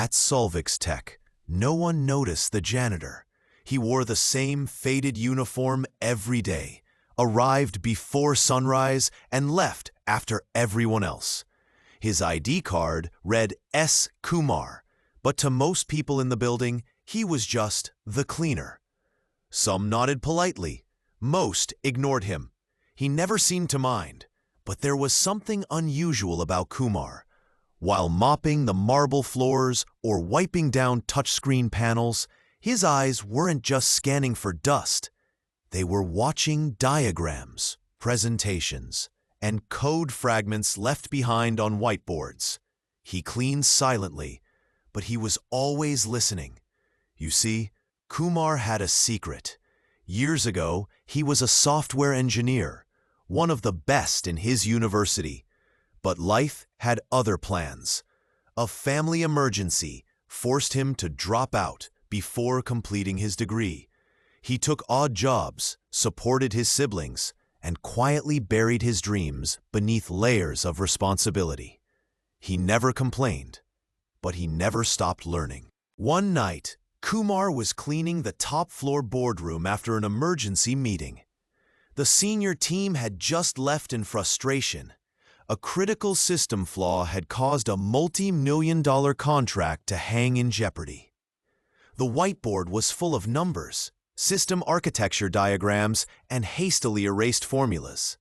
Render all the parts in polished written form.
At Solvix Tech, no one noticed the janitor. He wore the same faded uniform every day, arrived before sunrise, and left after everyone else. His ID card read S. Kumar, but to most people in the building, he was just the cleaner. Some nodded politely. Most ignored him. He never seemed to mind, but there was something unusual about Kumar. While mopping the marble floors or wiping down touchscreen panels, his eyes weren't just scanning for dust. They were watching diagrams, presentations, and code fragments left behind on whiteboards. He cleaned silently, but he was always listening. You see, Kumar had a secret. Years ago, he was a software engineer, one of the best in his university. But life had other plans. A family emergency forced him to drop out before completing his degree. He took odd jobs, supported his siblings, and quietly buried his dreams beneath layers of responsibility. He never complained, but he never stopped learning. One night, Kumar was cleaning the top-floor boardroom after an emergency meeting. The senior team had just left in frustration. A critical system flaw had caused a multi-million-dollar contract to hang in jeopardy. The whiteboard was full of numbers, system architecture diagrams, and hastily erased formulas.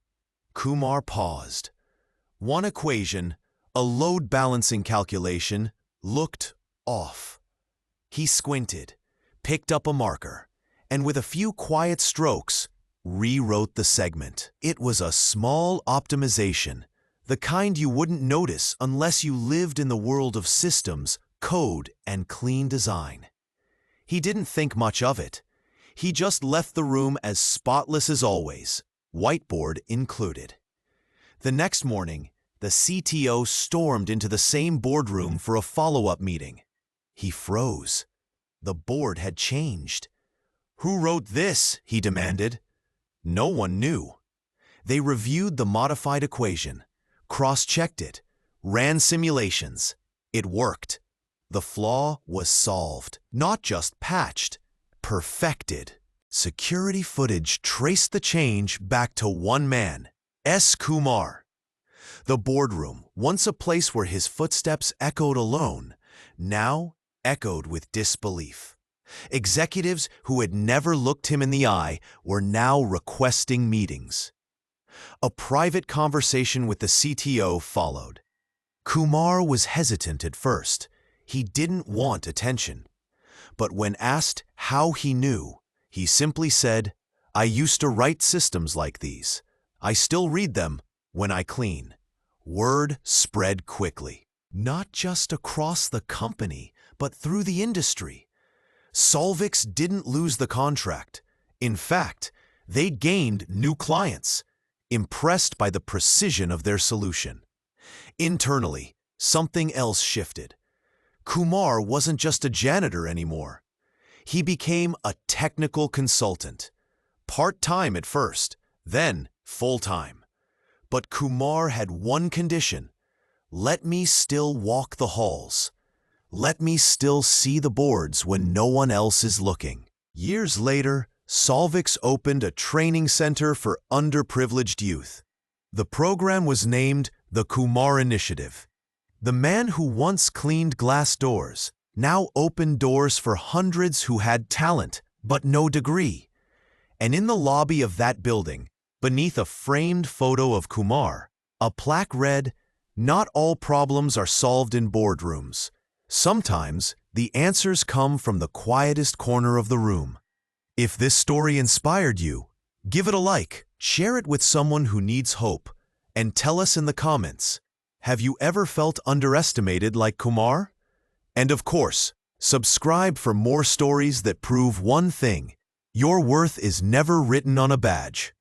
Kumar paused. One equation, a load balancing calculation, looked off. He squinted, picked up a marker, and with a few quiet strokes, rewrote the segment. It was a small optimization, the kind you wouldn't notice unless you lived in the world of systems, code, and clean design. He didn't think much of it. He just left the room as spotless as always, whiteboard included. The next morning, the CTO stormed into the same boardroom for a follow-up meeting. He froze. The board had changed. "Who wrote this?" he demanded. No one knew. They reviewed the modified equation, cross-checked it, ran simulations. It worked. The flaw was solved, not just patched, perfected. Security footage traced the change back to one man, S. Kumar. The boardroom, once a place where his footsteps echoed alone, now echoed with disbelief. Executives who had never looked him in the eye were now requesting meetings. A private conversation with the CTO followed. Kumar was hesitant at first. He didn't want attention. But when asked how he knew, he simply said, "I used to write systems like these. I still read them when I clean." Word spread quickly, not just across the company, but through the industry. Solvix didn't lose the contract. In fact, they gained new clients, impressed by the precision of their solution. Internally, something else shifted. Kumar wasn't just a janitor anymore. He became a technical consultant, part-time at first, then full-time. But Kumar had one condition: let me still walk the halls. Let me still see the boards when no one else is looking. Years later, Solvix opened a training center for underprivileged youth. The program was named the Kumar Initiative. The man who once cleaned glass doors now opened doors for hundreds who had talent but no degree. And in the lobby of that building, beneath a framed photo of Kumar, a plaque read, "Not all problems are solved in boardrooms. Sometimes the answers come from the quietest corner of the room." If this story inspired you, give it a like, share it with someone who needs hope, and tell us in the comments, have you ever felt underestimated like Kumar? And of course, subscribe for more stories that prove one thing: your worth is never written on a badge.